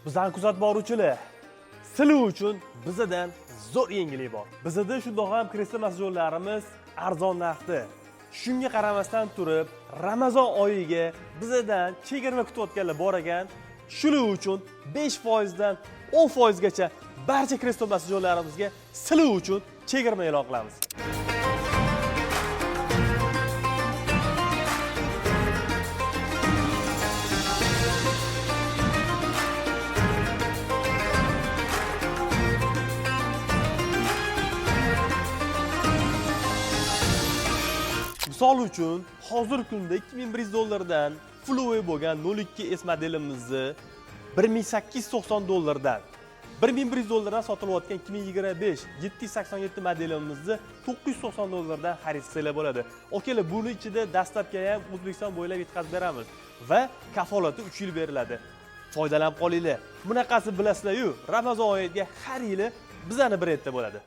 Bizdan kuzatib boruvchilar, sizlar uchun bizadan zo'r yangilik bor. Bizda shundoq ham kreslo masjidlarimiz arzon narxda. Shunga qaramasdan turib, Ramazon oyiga bizadan chegirma kutayotganlar bor ekan. Shuning uchun 5% dan 10% gacha barcha kreslo masjidlarimizga sizlar uchun chegirma e'lon qilamiz. Misol uchun, hozir kunda $2100 Fluway bo'lgan 02S modelimizni $1890 $1100 sotilayotgan 2025 787 modelimizni $990 xarid qilsa bo'ladi. Okalar, buni ichida dastlabki ham O'zbekiston bo'ylab yetkazib beramiz va kafolati 3 yil beriladi. Foydalanib qolinglar. Bunaqasi bilasizlar-yu, Ramazon oyiga har yili bizani brendda bo'ladi.